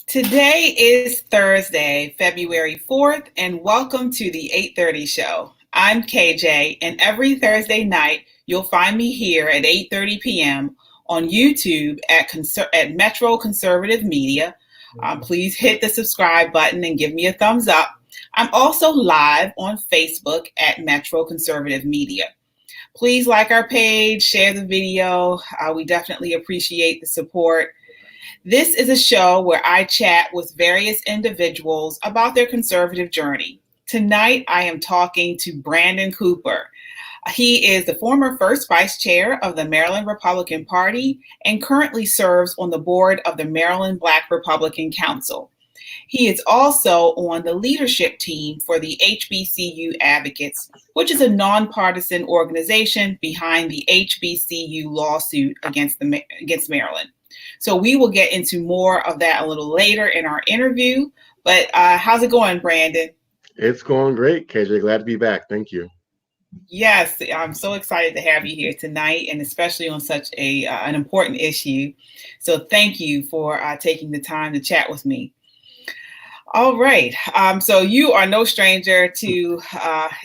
Today is Thursday, February 4th, and welcome to the 8:30 show. I'm KJ, and every Thursday night you'll find me here at 8:30 p.m. on YouTube at Metro Conservative Media. Please hit the subscribe button and give me a thumbs up. I'm also live on Facebook at Metro Conservative Media. Please like our page, share the video. We definitely appreciate the support. This is a show where I chat with various individuals about their conservative journey. Tonight, I am talking to Brandon Cooper. He is the former first vice chair of the Maryland Republican Party and currently serves on the board of the Maryland Black Republican Council. He is also on the leadership team for the HBCU Advocates, which is a nonpartisan organization behind the HBCU lawsuit against Maryland. So we will get into more of that a little later in our interview. But how's it going, Brandon? It's going great, KJ. Glad to be back. Thank you. Yes, I'm so excited to have you here tonight, and especially on such an important issue. So thank you for taking the time to chat with me. All right. So you are no stranger to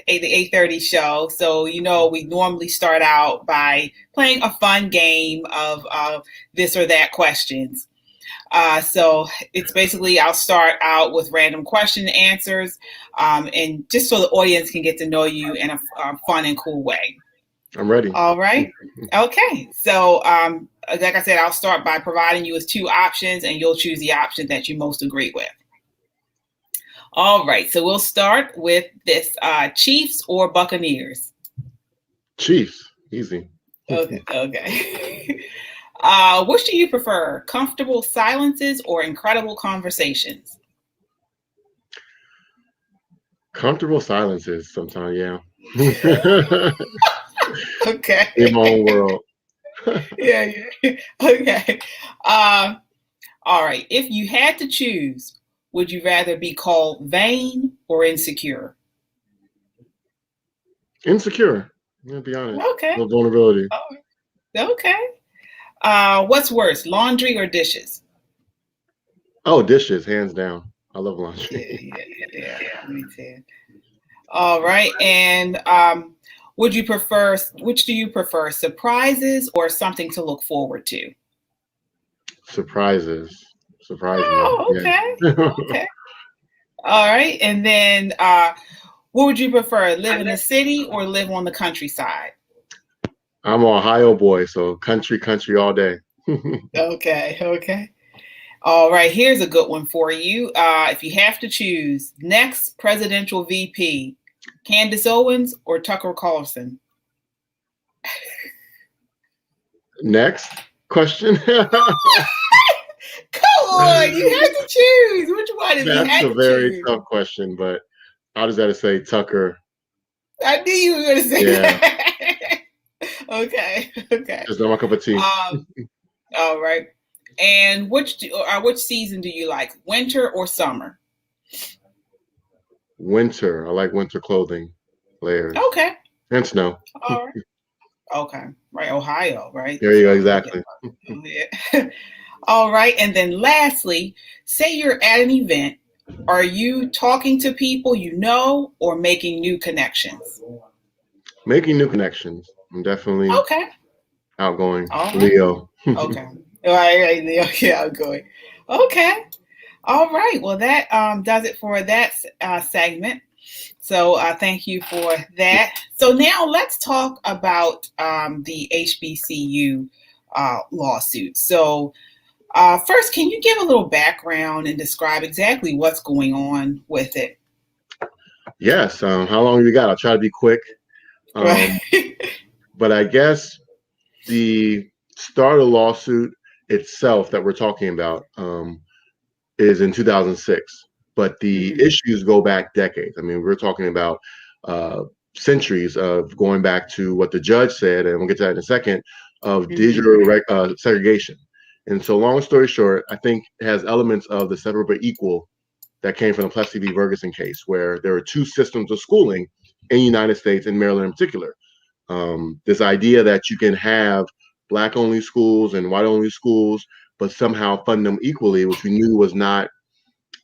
the 8:30 show. So, we normally start out by playing a fun game of this or that questions. So it's basically, I'll start out with random question and answers, and just so the audience can get to know you in a fun and cool way. I'm ready. All right. Okay. So, like I said, I'll start by providing you with two options, and you'll choose the option that you most agree with. All right, so we'll start with this, Chiefs or Buccaneers? Chiefs, easy. Okay. Which do you prefer, comfortable silences or incredible conversations? Comfortable silences sometimes, yeah. Okay. In my own world. Yeah. Okay. All right, if you had to choose, would you rather be called vain or insecure? Insecure. I'm gonna be honest. Okay. No vulnerability. Okay. What's worse, laundry or dishes? Oh, dishes, hands down. I love laundry. Yeah. Me too. All right. And which do you prefer, surprises or something to look forward to? Surprises. Oh, okay. Yeah. Okay. All right. And then what would you prefer, live in the city or live on the countryside? I'm an Ohio boy, so country all day. Okay. All right. Here's a good one for you. If you have to choose, next presidential VP, Candace Owens or Tucker Carlson? Next question. Come on, you have to choose. Which one is That's a very tough question, but I'll just have to say Tucker. I knew you were going to say that. Okay. Just not my cup of tea. All right. And which season do you like, winter or summer? Winter. I like winter clothing, layers. Okay. And snow. All right. Okay. Right, Ohio, right? There you go, exactly. Yeah. All right. And then lastly, say you're at an event. Are you talking to people you know or making new connections? Making new connections. I'm definitely outgoing. Right. Leo. Okay. All right, Leo. Yeah, outgoing. Okay. All right. Well, that does it for that segment. So thank you for that. So now let's talk about the HBCU lawsuit. So first, can you give a little background and describe exactly what's going on with it? Yes. How long have you got? I'll try to be quick. But I guess the start of the lawsuit itself that we're talking about is in 2006. But the issues go back decades. I mean, we're talking about centuries of going back to what the judge said, and we'll get to that in a second, of digital segregation. And so long story short, I think it has elements of the separate but equal that came from the Plessy v. Ferguson case, where there are two systems of schooling in the United States, in Maryland in particular. This idea that you can have Black-only schools and white-only schools, but somehow fund them equally, which we knew was not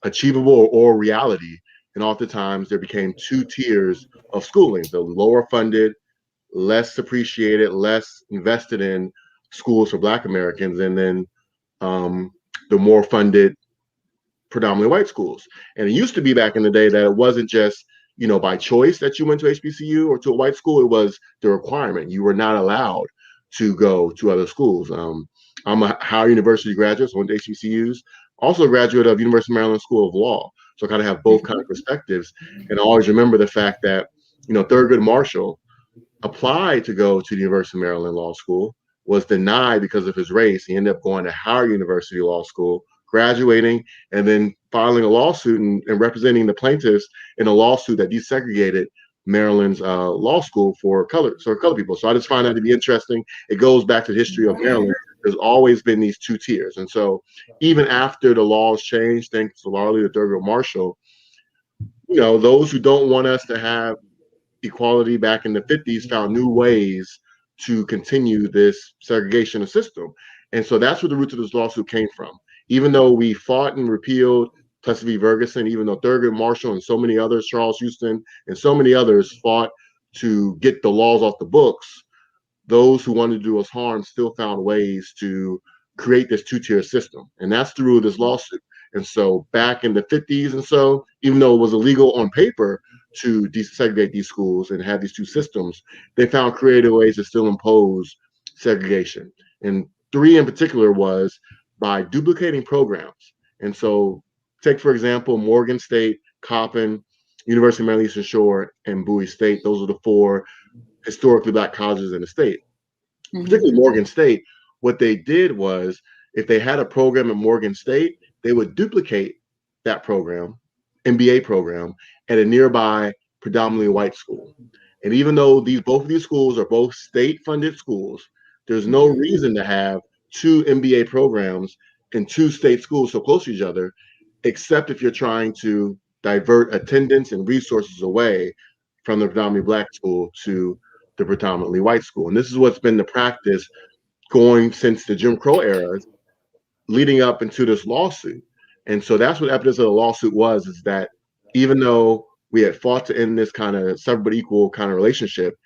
achievable or reality. And oftentimes there became two tiers of schooling: the lower funded, less appreciated, less invested in schools for Black Americans, and then um, the more funded, predominantly white schools. And it used to be back in the day that it wasn't just, by choice that you went to HBCU or to a white school. It was the requirement. You were not allowed to go to other schools. I'm a Howard University graduate, so I went to HBCUs. Also a graduate of University of Maryland School of Law. So I kind of have both kind of perspectives. And I always remember the fact that, Thurgood Marshall applied to go to the University of Maryland Law School, was denied because of his race. He ended up going to Howard University Law School, graduating, and then filing a lawsuit and representing the plaintiffs in a lawsuit that desegregated Maryland's law school for color people. So I just find that to be interesting. It goes back to the history of Maryland. There's always been these two tiers. And so even after the laws changed, thanks largely to Thurgood Marshall, those who don't want us to have equality back in the 50s found new ways to continue this segregation system. And so that's where the roots of this lawsuit came from. Even though we fought and repealed Plessy v. Ferguson, even though Thurgood Marshall and so many others, Charles Houston and so many others fought to get the laws off the books, those who wanted to do us harm still found ways to create this two-tier system. And that's through this lawsuit. And so back in the 50s and so, even though it was illegal on paper to desegregate these schools and have these two systems, they found creative ways to still impose segregation. And three in particular was by duplicating programs. And so take, for example, Morgan State, Coppin, University of Maryland Eastern Shore, and Bowie State. Those are the four historically Black colleges in the state. Particularly Morgan State, what they did was if they had a program at Morgan State, they would duplicate that program, MBA program, at a nearby predominantly white school. And even though both of these schools are both state-funded schools, there's no reason to have two MBA programs in two state schools so close to each other, except if you're trying to divert attendance and resources away from the predominantly Black school to the predominantly white school. And this is what's been the practice going since the Jim Crow era, leading up into this lawsuit. And so that's what the evidence of the lawsuit was, is that even though we had fought to end this kind of separate but equal kind of relationship,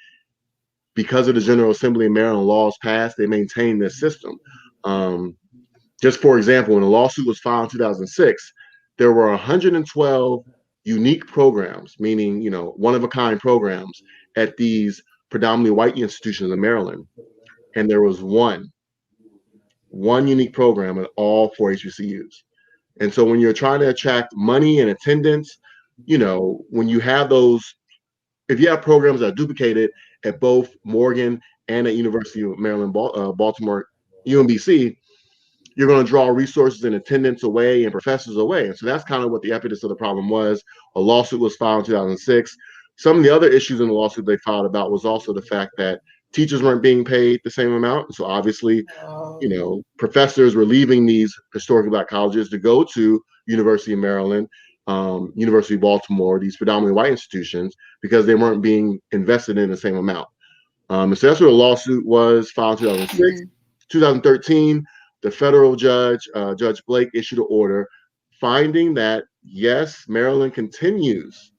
because of the General Assembly of Maryland laws passed, they maintained this system. Just for example, when the lawsuit was filed in 2006, there were 112 unique programs, meaning, one-of-a-kind programs at these predominantly white institutions in Maryland. And there was one unique program at all four HBCUs. And so when you're trying to attract money and attendance, when you have those, if you have programs that are duplicated at both Morgan and at University of Maryland, Baltimore, UMBC, you're going to draw resources and attendance away and professors away. And so that's kind of what the impetus of the problem was. A lawsuit was filed in 2006. Some of the other issues in the lawsuit they filed about was also the fact that teachers weren't being paid the same amount. So obviously, professors were leaving these historically Black colleges to go to University of Maryland, University of Baltimore, these predominantly white institutions, because they weren't being invested in the same amount. And so that's what a lawsuit was filed in 2006. 2013, the federal judge, Judge Blake, issued an order finding that, yes, Maryland continues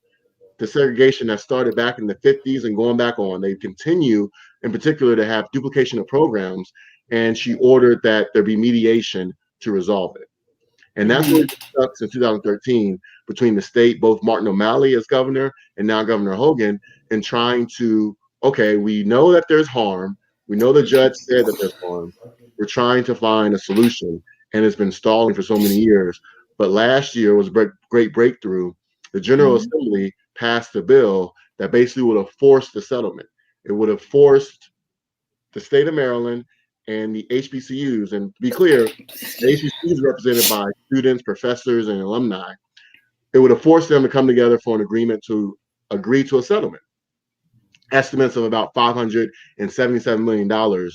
the segregation that started back in the 50s and going back on. They continue, in particular, to have duplication of programs, and she ordered that there be mediation to resolve it. And that's what it's stuck since 2013 between the state, both Martin O'Malley as governor and now Governor Hogan, in trying to, okay, we know that there's harm. We know the judge said that there's harm. We're trying to find a solution, and it's been stalling for so many years. But last year was a great breakthrough. The General Assembly passed a bill that basically would have forced the settlement. It would have forced the state of Maryland and the HBCUs, and to be clear, the HBCUs represented by students, professors, and alumni. It would have forced them to come together for an agreement to agree to a settlement. Estimates of about $577 million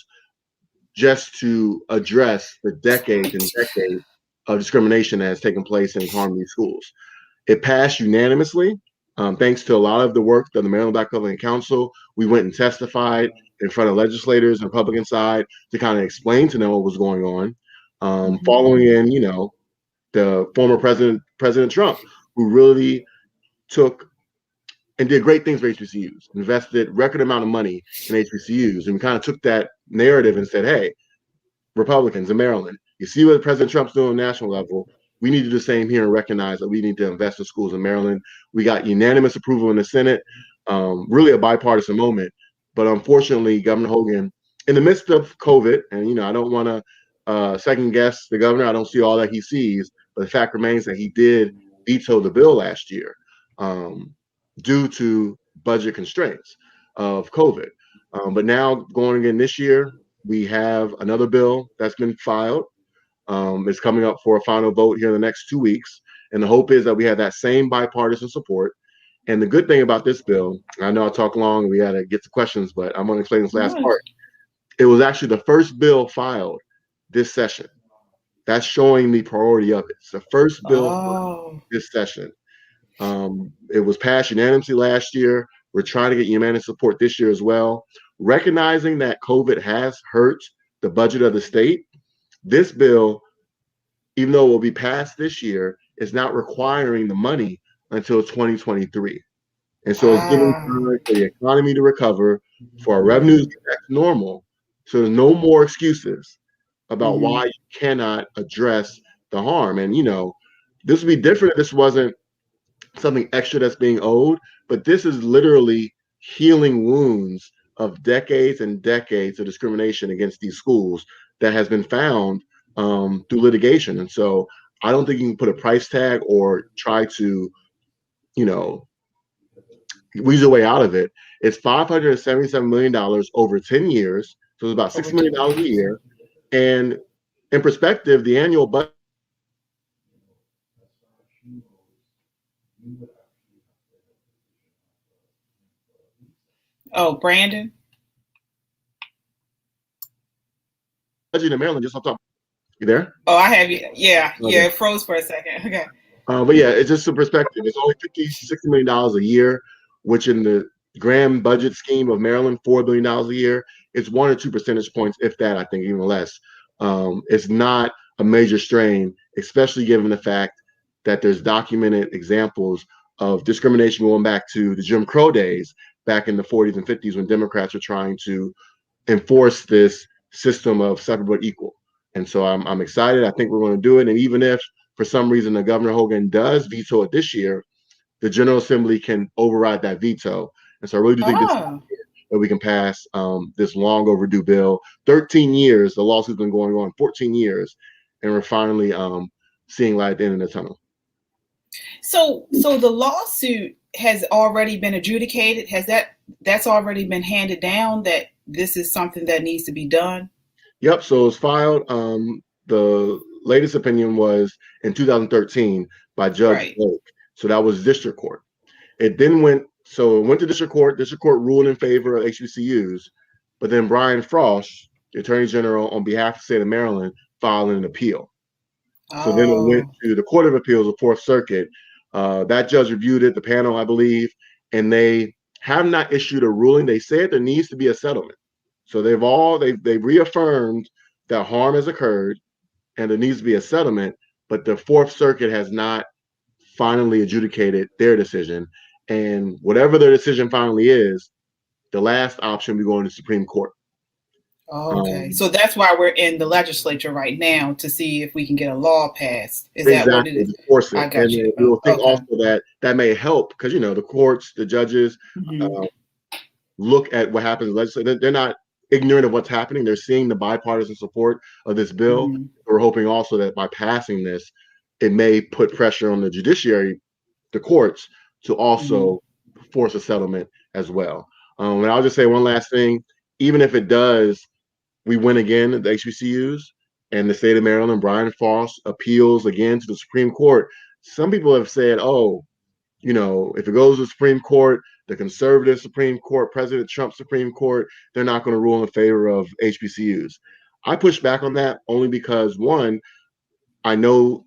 just to address the decades and decades of discrimination that has taken place and has harmed these schools. It passed unanimously, thanks to a lot of the work of the Maryland Black Government Council. We went and testified in front of legislators and Republican side to kind of explain to them what was going on. Following in, the former President Trump, who really took and did great things for HBCUs, invested record amount of money in HBCUs, and we kind of took that narrative and said, hey, Republicans in Maryland, you see what President Trump's doing on the national level. We need to do the same here and recognize that we need to invest in schools in Maryland. We got unanimous approval in the Senate, really a bipartisan moment. But unfortunately, Governor Hogan, in the midst of COVID, and I don't want to second guess the governor. I don't see all that he sees, but the fact remains that he did veto the bill last year due to budget constraints of COVID. But now going again this year, we have another bill that's been filed. It's coming up for a final vote here in the next 2 weeks. And the hope is that we have that same bipartisan support. And the good thing about this bill, I know I talk long, we got to get to questions, but I'm going to explain this last Nice. part. It was actually the first bill filed this session. That's showing the priority of it. It's the first bill this session. It was passed unanimously last year. We're trying to get unanimous support this year as well. Recognizing that COVID has hurt the budget of the state, this bill, even though it will be passed this year, is not requiring the money until 2023. And so it's giving time for the economy to recover, for our revenues to get back to normal. So there's no more excuses about why you cannot address the harm. And, this would be different if this wasn't something extra that's being owed, but this is literally healing wounds of decades and decades of discrimination against these schools that has been found through litigation. And so I don't think you can put a price tag or try to, weasel your way out of it. It's $577 million over 10 years. So it's about $6 million a year. And in perspective, the annual budget. Oh, Brandon? Budget in Maryland, just on top. You there? Oh, I have you. Yeah, okay. It froze for a second. Okay. But yeah, it's just some perspective. It's only $60 million a year, which in the grand budget scheme of Maryland, $4 billion a year, it's 1 or 2 percentage points, if that, I think, even less. It's not a major strain, especially given the fact that there's documented examples of discrimination going back to the Jim Crow days, back in the 40s and 50s, when Democrats were trying to enforce this system of separate but equal. And so I'm excited. I think we're going to do it. And even if for some reason the Governor Hogan does veto it this year, the General Assembly can override that veto. And so I really do think this is that we can pass this long overdue bill. 13 years, the lawsuit's been going on 14 years, and we're finally seeing light at the end of the tunnel. So the lawsuit has already been adjudicated? That's already been handed down, that this is something that needs to be done? Yep. So it was filed. The latest opinion was in 2013 by Judge Blake. So that was district court. It then went to district court. District court ruled in favor of HBCUs, but then Brian Frost, the Attorney General on behalf of the state of Maryland, filed an appeal. So then it went to the Court of Appeals, the Fourth Circuit. That judge reviewed it, the panel, I believe, and they have not issued a ruling. They said there needs to be a settlement. So they've reaffirmed that harm has occurred and there needs to be a settlement, but the Fourth Circuit has not finally adjudicated their decision. And whatever their decision finally is, the last option will be going to the Supreme Court. Okay. So that's why we're in the legislature right now, to see if we can get a law passed. Is exactly, that what it is? To force it. I got you. We'll think also that may help, because the courts, the judges, look at what happens in the legislature. They're not ignorant of what's happening. They're seeing the bipartisan support of this bill. We're hoping also that by passing this, it may put pressure on the judiciary, the courts, to also force a settlement as well. And I'll just say one last thing. Even if it does, we win again at the HBCUs, and the state of Maryland, Brian Frost appeals again to the Supreme Court. Some people have said, if it goes to the Supreme Court, the conservative Supreme Court, President Trump Supreme Court, they're not going to rule in favor of HBCUs. I push back on that only because, one, I know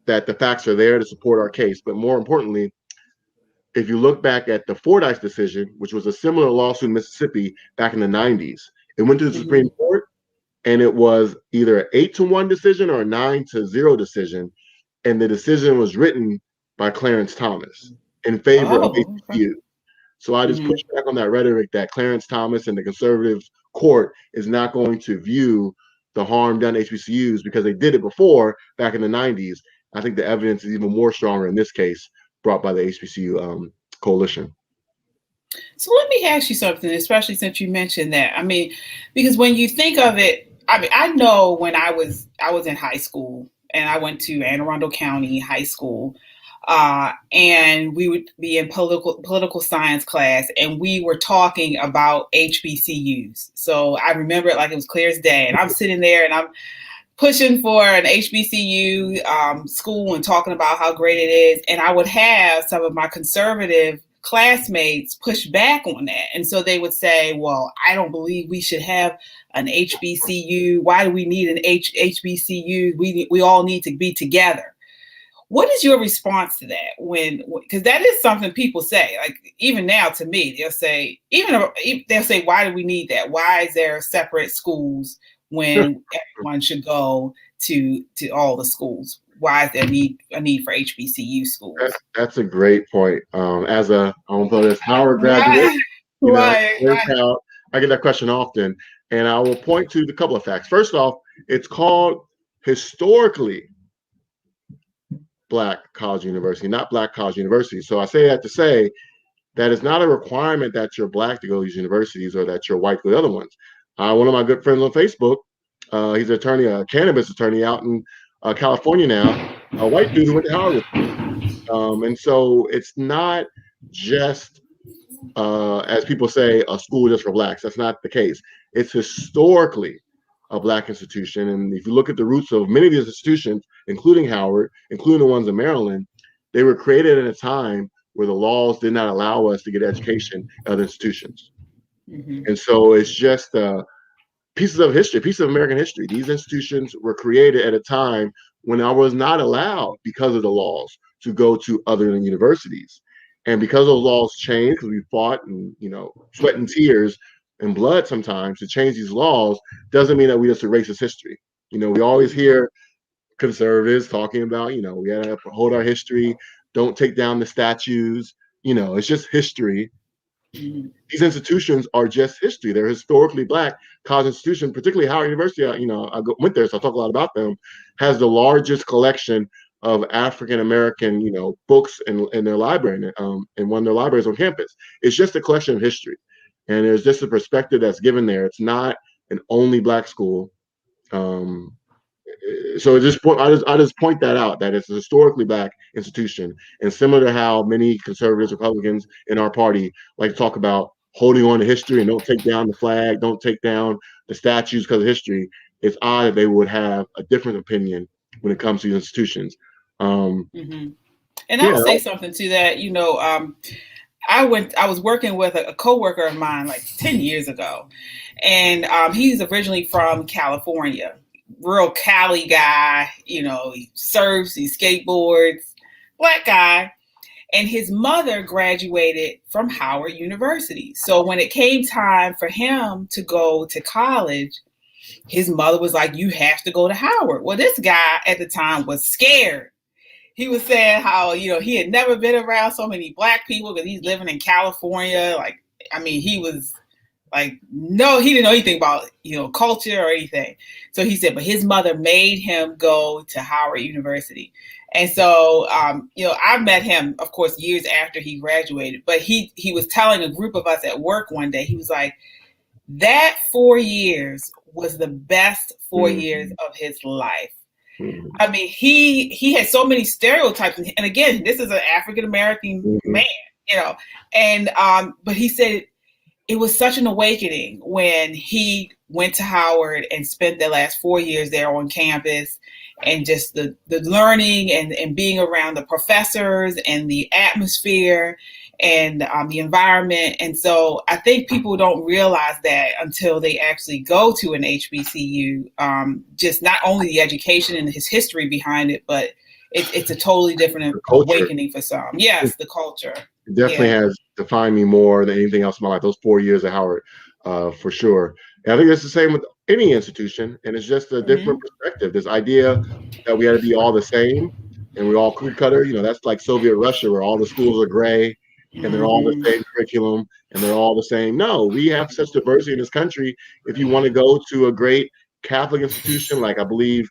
that the facts are there to support our case. But more importantly, if you look back at the Fordyce decision, which was a similar lawsuit in Mississippi back in the 90s, it went to the Supreme Court, and it was either an 8-1 decision or a 9-0 decision and the decision was written by Clarence Thomas in favor of Oh, okay. HBCU. So I just push Hmm. back on that rhetoric that Clarence Thomas and the conservative court is not going to view the harm done to HBCUs because they did it before back in the 90s. I think the evidence is even more stronger in this case brought by the HBCU coalition. So let me ask you something, especially since you mentioned that. I mean, because when you think of it, I mean, I know when I was in high school and I went to Anne Arundel County High School, and we would be in political science class, and we were talking about HBCUs. So I remember it like it was clear as day, and I'm sitting there and I'm pushing for an HBCU school and talking about how great it is. And I would have some of my conservative classmates push back on that. And so they would say, well, I don't believe we should have an HBCU. Why do we need an HBCU? We all need to be together. What is your response to that? When because that is something people say. Like even now, to me, they'll say, "Why do we need that? Why is there separate schools when everyone should go to all the schools? Why is there a need for HBCU schools?" That's a great point. As a I'm gonna this Howard graduate, Right, you know, right, very right. proud. I get that question often, and I will point to the couple of facts. First off, it's called historically Black college university, not Black college university. So I say that to say that it's not a requirement that you're Black to go to these universities or that you're white to go to the other ones. One of my good friends on Facebook, he's an attorney, a cannabis attorney out in California now, a white dude who went to Howard with me. And so it's not just, as people say, a school just for Blacks. That's not the case. It's historically a Black institution. And if you look at the roots of many of these institutions, including Howard, including the ones in Maryland, they were created at a time where the laws did not allow us to get education at other institutions. Mm-hmm. And so it's just pieces of history, pieces of American history. These institutions were created at a time when I was not allowed, because of the laws, to go to other universities. And because those laws changed, because we fought and sweat and tears and blood sometimes to change these laws, doesn't mean that we just erase this history. We always hear conservatives talking about, we gotta hold our history, don't take down the statues. It's just history. Mm-hmm. These institutions are just history. They're historically Black college institutions, particularly Howard University. Went there, so I talk a lot about them. Has the largest collection of African American, books in their library, in one of their libraries on campus. It's just a collection of history, and there's just a perspective that's given there. It's not an only Black school. Um, so I just point that out, that it's a historically Black institution, and similar to how many conservatives, Republicans in our party like to talk about holding on to history and don't take down the flag, don't take down the statues because of history. It's odd that they would have a different opinion when it comes to these institutions. Um, Mm-hmm. And I'll yeah, say something to that. I was working with a coworker of mine like 10 years ago, and he's originally from California, real Cali guy. He surfs, he skateboards, black guy. And his mother graduated from Howard University. So when it came time for him to go to college, his mother was like, "You have to go to Howard." Well, this guy at the time was scared. He was saying how he had never been around so many black people because he's living in California. Like, I mean, he was like, no, he didn't know anything about culture or anything. So he said, but his mother made him go to Howard University. And so, I met him, of course, years after he graduated. But he was telling a group of us at work one day. He was like, that 4 years was the best 4 years mm-hmm, of his life. mm-hmm, I mean, he had so many stereotypes, and again, this is an African American mm-hmm. man, you know, and but he said it was such an awakening when he went to Howard and spent the last 4 years there on campus, and just the learning and being around the professors and the atmosphere and the environment. And so I think people don't realize that until they actually go to an HBCU. Just not only the education and his history behind it, but it's a totally different The culture. awakening for some. Yes, the culture. It definitely Yeah. has defined me more than anything else in my life. Those 4 years at Howard, for sure. And I think it's the same with any institution, and it's just a different Hmm. perspective. This idea that we had to be all the same. and we're all cookie cutter. That's like Soviet Russia, where all the schools are gray and they're all the Hmm. same curriculum and they're all the same. No, we have such diversity in this country. If you want to go to a great Catholic institution, like I believe,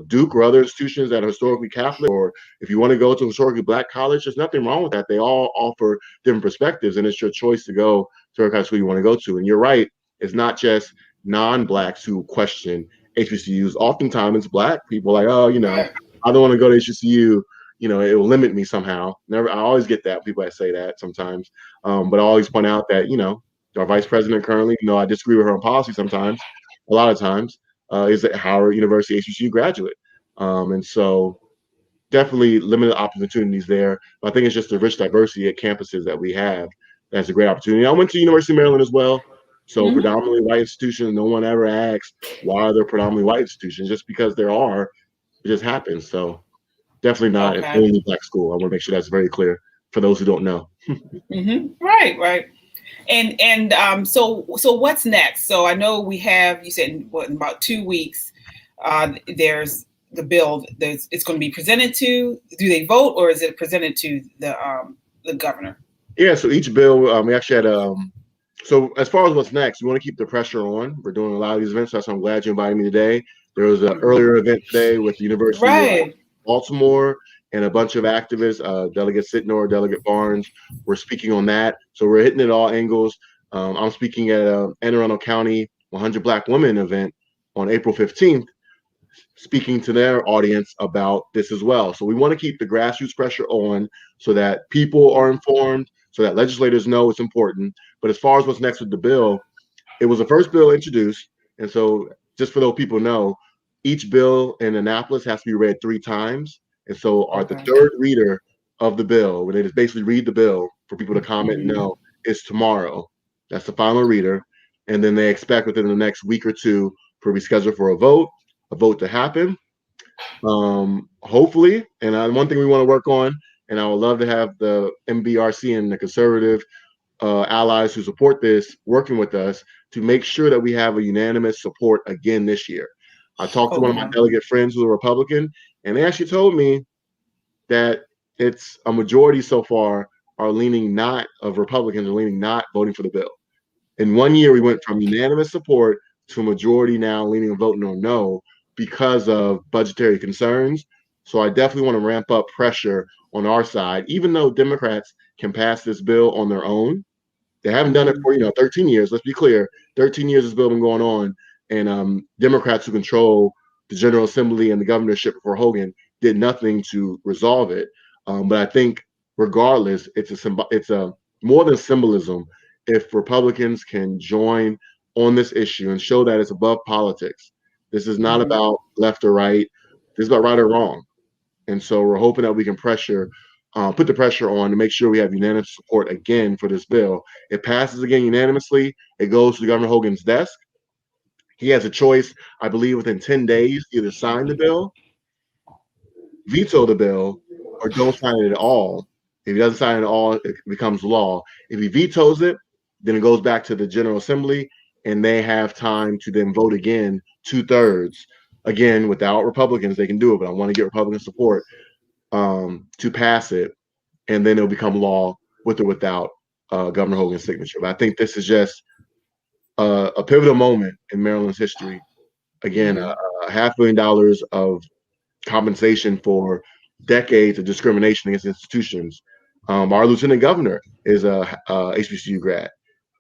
Duke or other institutions that are historically Catholic, or if you want to go to a historically Black college, there's nothing wrong with that. They all offer different perspectives, and it's your choice to go to what kind of school you want to go to. And you're right, it's not just non-Blacks who question HBCUs. Oftentimes, it's Black people like, oh, Right. I don't want to go to HBCU. It will limit me somehow. Never, I always get that people that say that sometimes, but I always point out that our vice president currently, I disagree with her on policy sometimes, a lot of times, is a Howard University HBCU graduate, and so definitely limited opportunities there. But I think it's just the rich diversity at campuses that we have that's a great opportunity. I went to University of Maryland as well, so Hmm. predominantly white institutions. No one ever asks why are there predominantly white institutions, just because there are. It just happens. So definitely not an Okay. only Black school. I want to make sure that's very clear for those who don't know. Hmm. Right. Right. So what's next? So I know we have, you said, what, in about 2 weeks, there's the bill. It's going to be presented to. Do they vote, or is it presented to the governor? Yeah, so each bill, we actually had so as far as what's next, we want to keep the pressure on. We're doing a lot of these events, so I'm glad you invited me today. There was an Hmm. earlier event today with the University of Right. Baltimore and a bunch of activists, Delegate Sitnor, Delegate Barnes, were speaking on that. So we're hitting it all angles. I'm speaking at Anne Arundel County 100 Black Women event on April 15th, speaking to their audience about this as well. So we want to keep the grassroots pressure on so that people are informed, so that legislators know it's important. But as far as what's next with the bill, it was the first bill introduced. And so just for those people know, each bill in Annapolis has to be read 3 times. And so the Okay. third reader of the bill, when they just basically read the bill for people to comment and Hmm. know, is tomorrow. That's the final reader. And then they expect within the next week or two for we schedule for a vote to happen. Hopefully, and one thing we want to work on, and I would love to have the MBRC and the conservative allies who support this working with us to make sure that we have a unanimous support again this year. I talked to Oh one of my yeah. delegate friends who's a Republican, and they actually told me that it's a majority so far are leaning not of Republicans are leaning not voting for the bill. In 1 year, we went from unanimous support to a majority now leaning and voting on no because of budgetary concerns. So I definitely want to ramp up pressure on our side, even though Democrats can pass this bill on their own. They haven't done it Hmm. for 13 years. Let's be clear, 13 years this bill been going on, and Democrats who control the General Assembly and the governorship before Hogan did nothing to resolve it. But I think, regardless, it's a more than symbolism. If Republicans can join on this issue and show that it's above politics, this is not Hmm. about left or right. This is about right or wrong. And so we're hoping that we can put the pressure on to make sure we have unanimous support again for this bill. It passes again unanimously. It goes to Governor Hogan's desk. He has a choice, I believe, within 10 days to either sign the bill, veto the bill, or don't sign it at all. If he doesn't sign it at all, it becomes law. If he vetoes it, then it goes back to the General Assembly, and they have time to then vote again, 2/3. Again, without Republicans, they can do it, but I want to get Republican support to pass it, and then it'll become law with or without Governor Hogan's signature. But I think this is just a pivotal moment in Maryland's history. Again, Hmm. $500 million of compensation for decades of discrimination against institutions. Our lieutenant governor is a HBCU grad.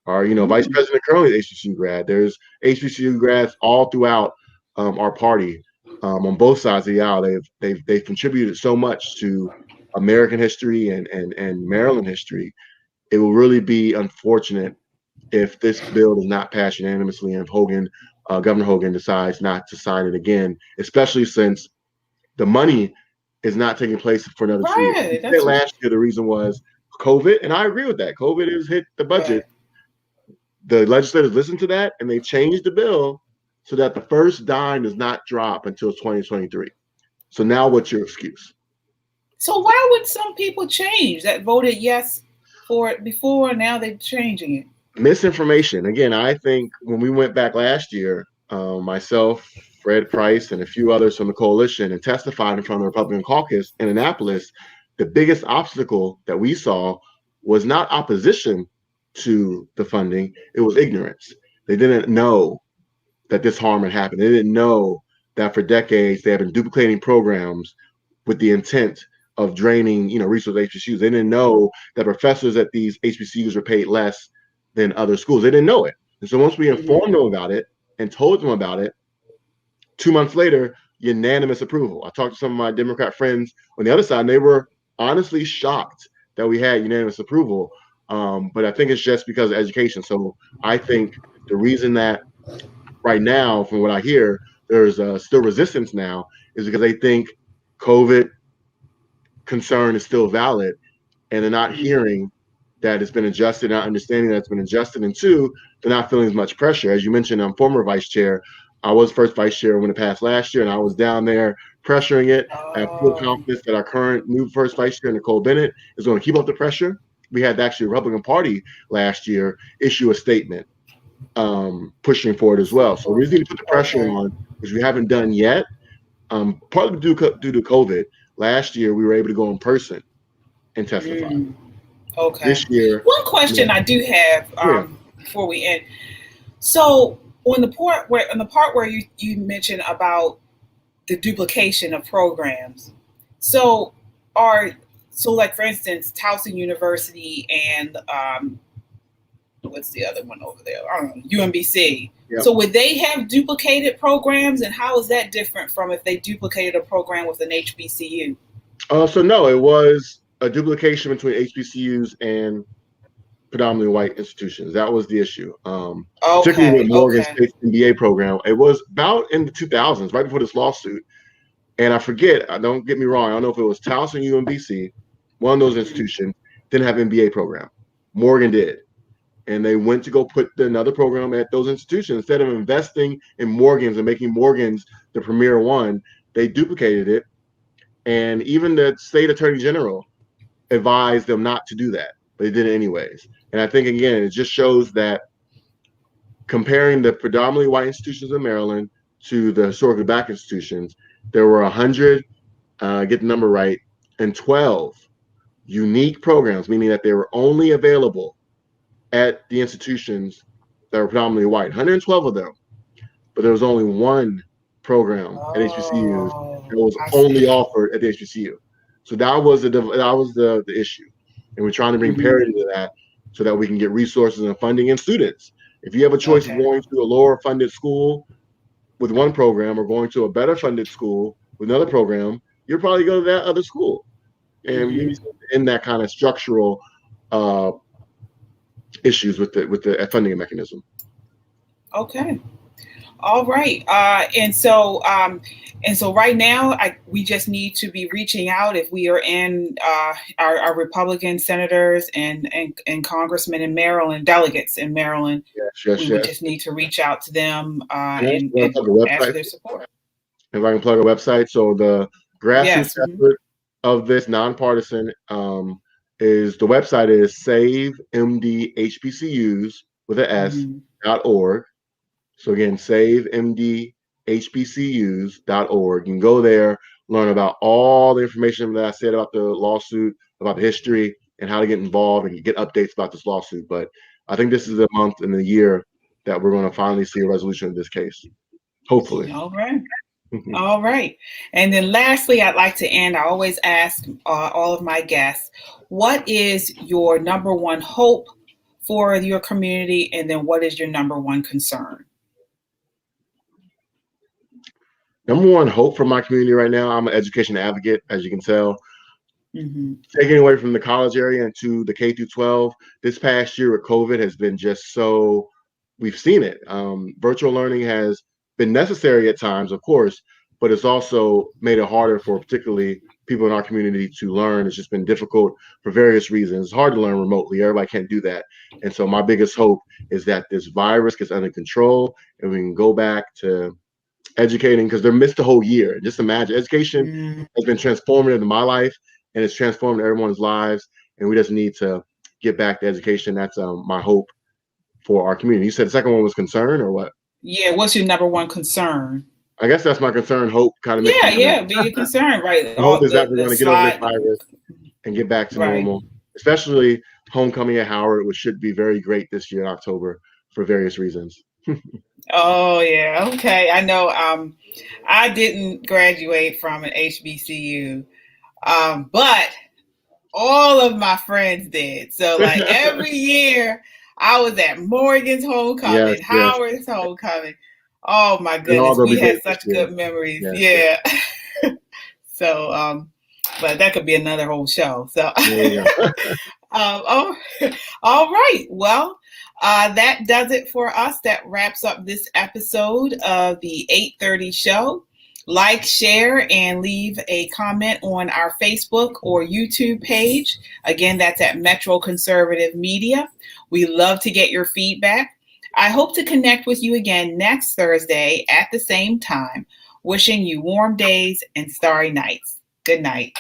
Our vice Hmm. president currently is HBCU grad. There's HBCU grads all throughout our party on both sides of the aisle. They've contributed so much to American history and Maryland history. It will really be unfortunate if this bill does not pass unanimously and if Governor Hogan decides not to sign it again, especially since the money is not taking place for another 2 years. He Right. said That's last year the reason was COVID, and I agree with that. COVID has hit the budget. right. The legislators listened to that and they changed the bill so that the first dime does not drop until 2023. So now what's your excuse? So why would some people change that voted yes for it before? Now they're changing it. Misinformation. Again, I think when we went back last year, myself, Fred Price and a few others from the coalition and testified in front of the Republican caucus in Annapolis, the biggest obstacle that we saw was not opposition to the funding, it was ignorance. They didn't know that this harm had happened. They didn't know that for decades they have been duplicating programs with the intent of draining, resource HBCUs. They didn't know that professors at these HBCUs were paid less than other schools. They didn't know it. And so once we informed them about it and told them about it, 2 months later, unanimous approval. I talked to some of my Democrat friends on the other side, and they were honestly shocked that we had unanimous approval. But I think it's just because of education. So I think the reason that right now, from what I hear, there's still resistance now is because they think COVID concern is still valid, and they're not hearing that it's been adjusted, not understanding that it's been adjusted, and two, they're not feeling as much pressure. As you mentioned, I'm former vice chair. I was first vice chair when it passed last year, and I was down there pressuring it. I have full confidence that our current new first vice chair, Nicole Bennett, is going to keep up the pressure. We had actually the Republican Party last year issue a statement pushing for it as well. So we just need to put the pressure on, which we haven't done yet. Partly due to COVID, last year we were able to go in person and testify. Okay. This year, one question I do have before we end. So on the part where you mentioned about the duplication of programs, so like for instance, Towson University and what's the other one over there? I don't know, UMBC. Yep. So would they have duplicated programs, and how is that different from if they duplicated a program with an HBCU? So no, it was a duplication between HBCUs and predominantly white institutions. That was the issue. Particularly with Morgan State's MBA program. It was about in the 2000s, right before this lawsuit. And I forget, don't get me wrong, I don't know if it was Towson or UMBC, one of those institutions didn't have MBA program. Morgan did. And they went to go put another program at those institutions. Instead of investing in Morgan's and making Morgan's the premier one, they duplicated it. And even the state attorney general advised them not to do that, but they did it anyways. And I think, again, it just shows that comparing the predominantly white institutions in Maryland to the historically black institutions, there were 100, get the number right, and 12 unique programs, meaning that they were only available at the institutions that were predominantly white, 112 of them, but there was only one program at HBCUs that was only offered at the HBCU. So that was the issue, and we're trying to bring parity to that so that we can get resources and funding and students. If you have a choice of going to a lower funded school with one program or going to a better funded school with another program, you'll probably go to that other school, and you need to end that kind of structural issues with the funding mechanism. Okay. All right. And so right now, we just need to be reaching out if we are in our Republican senators and congressmen in Maryland, delegates in Maryland. Yes. We just need to reach out to them and ask for their support. If I can plug a website, so the grassroots effort of this nonpartisan is the website is SaveMDHBCUs with an S.org. So again, SaveMDHBCUs.org. You can go there, learn about all the information that I said about the lawsuit, about the history, and how to get involved and get updates about this lawsuit. But I think this is the month and the year that we're going to finally see a resolution of this case. Hopefully. All right. All right. And then lastly, I'd like to end. I always ask all of my guests, what is your number one hope for your community? And then what is your number one concern? Number one hope for my community right now, I'm an education advocate, as you can tell. Taking away from the college area into the K through 12, this past year with COVID has been just so, we've seen it. Virtual learning has been necessary at times, of course, but it's also made it harder for particularly people in our community to learn. It's just been difficult for various reasons. It's hard to learn remotely. Everybody can't do that. And so my biggest hope is that this virus gets under control and we can go back to educating, because they're missed a whole year. Just imagine, education has been transformative in my life and it's transformed everyone's lives. And we just need to get back to education. That's my hope for our community. You said the second one was concern or what? Yeah, what's your number one concern? I guess that's my concern. Hope kind of makes me nervous. Yeah, be a concern, right? The hope All is that we're the going to get over this slide, virus and get back to right? normal, especially homecoming at Howard, which should be very great this year in October for various reasons. Oh yeah, okay. I know. I didn't graduate from an HBCU, but all of my friends did. So like every year, I was at Morgan's Yes, homecoming, yes. Howard's homecoming. Oh my They're all goodness, going to we be had great this such year. good memories. Yes, yes. Yeah. So, but that could be another whole show. So, There you go. oh, all right. Well, that does it for us. That wraps up this episode of the 8:30 show. Like, share, and leave a comment on our Facebook or YouTube page. Again, that's at Metro Conservative Media. We love to get your feedback. I hope to connect with you again next Thursday at the same time. Wishing you warm days and starry nights. Good night.